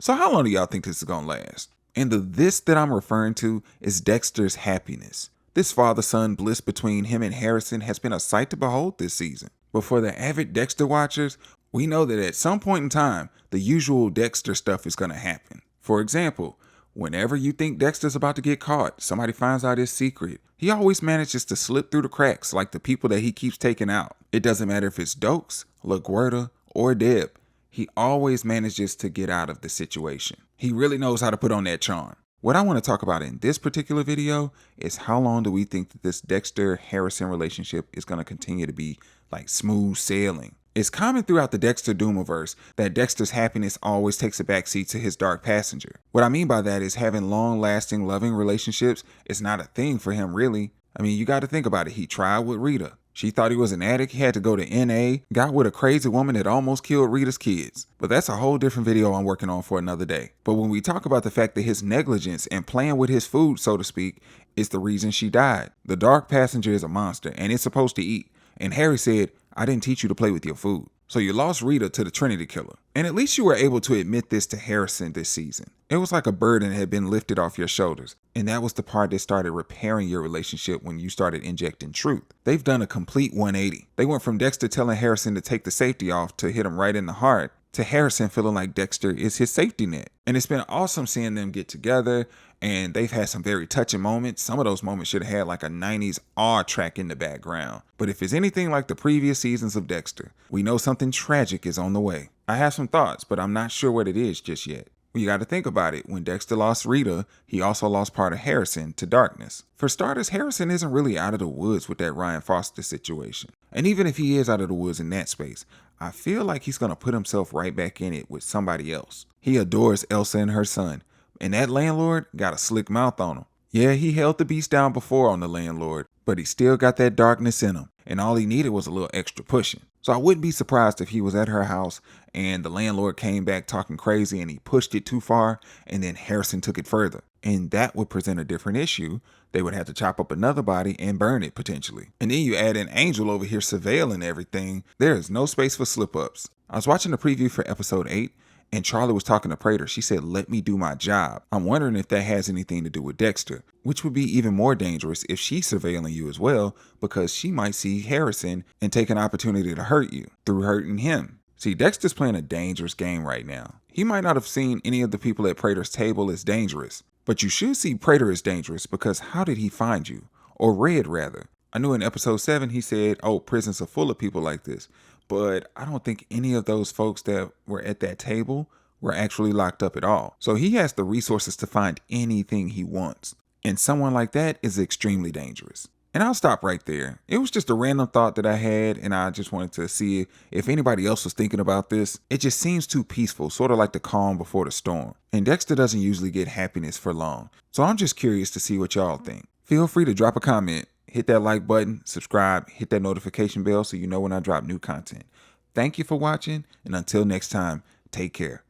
So how long do y'all think this is gonna last? And the this that I'm referring to is Dexter's happiness. This father-son bliss between him and Harrison has been a sight to behold this season. But for the avid Dexter watchers, we know that at some point in time, the usual Dexter stuff is gonna happen. For example, whenever you think Dexter's about to get caught, somebody finds out his secret, he always manages to slip through the cracks like the people that he keeps taking out. It doesn't matter if it's Dokes, LaGuerta, or Deb. He always manages to get out of the situation. He really knows how to put on that charm. What I want to talk about in this particular video is how long do we think that this Dexter-Harrison relationship is going to continue to be like smooth sailing. It's common throughout the Dexter Doomiverse that Dexter's happiness always takes a backseat to his dark passenger. What I mean by that is having long-lasting, loving relationships is not a thing for him really. I mean, you got to think about it. He tried with Rita. She thought he was an addict, he had to go to NA, got with a crazy woman that almost killed Rita's kids. But that's a whole different video I'm working on for another day. But when we talk about the fact that his negligence and playing with his food, so to speak, is the reason she died. The dark passenger is a monster and it's supposed to eat. And Harry said, I didn't teach you to play with your food. So you lost Rita to the Trinity Killer. And at least you were able to admit this to Harrison this season. It was like a burden had been lifted off your shoulders. And that was the part that started repairing your relationship when you started injecting truth. They've done a complete 180. They went from Dexter telling Harrison to take the safety off to hit him right in the heart, to Harrison feeling like Dexter is his safety net. And it's been awesome seeing them get together, and they've had some very touching moments. Some of those moments should have had like a 90s awe track in the background. But if it's anything like the previous seasons of Dexter, we know something tragic is on the way. I have some thoughts, but I'm not sure what it is just yet. You got to think about it. When Dexter lost Rita, he also lost part of Harrison to darkness. For starters, Harrison isn't really out of the woods with that Ryan Foster situation. And even if he is out of the woods in that space, I feel like he's going to put himself right back in it with somebody else. He adores Elsa and her son, and that landlord got a slick mouth on him. Yeah, he held the beast down before on the landlord, but he still got that darkness in him, and all he needed was a little extra pushing. So I wouldn't be surprised if he was at her house and the landlord came back talking crazy and he pushed it too far and then Harrison took it further. And that would present a different issue. They would have to chop up another body and burn it potentially. And then you add an Angel over here surveilling everything. There is no space for slip-ups. I was watching the preview for episode 8 and Charlie was talking to Prater. She said, let me do my job. I'm wondering if that has anything to do with Dexter, which would be even more dangerous if she's surveilling you as well, because she might see Harrison and take an opportunity to hurt you through hurting him. See, Dexter's playing a dangerous game right now. He might not have seen any of the people at Prater's table as dangerous, but you should see Prater as dangerous because how did he find you? Or Red, rather. I knew in episode 7 he said, oh, prisons are full of people like this. But I don't think any of those folks that were at that table were actually locked up at all. So he has the resources to find anything he wants. And someone like that is extremely dangerous. And I'll stop right there. It was just a random thought that I had, and I just wanted to see if anybody else was thinking about this. It just seems too peaceful, sort of like the calm before the storm. And Dexter doesn't usually get happiness for long. So I'm just curious to see what y'all think. Feel free to drop a comment. Hit that like button, subscribe, hit that notification bell so you know when I drop new content. Thank you for watching, and until next time, take care.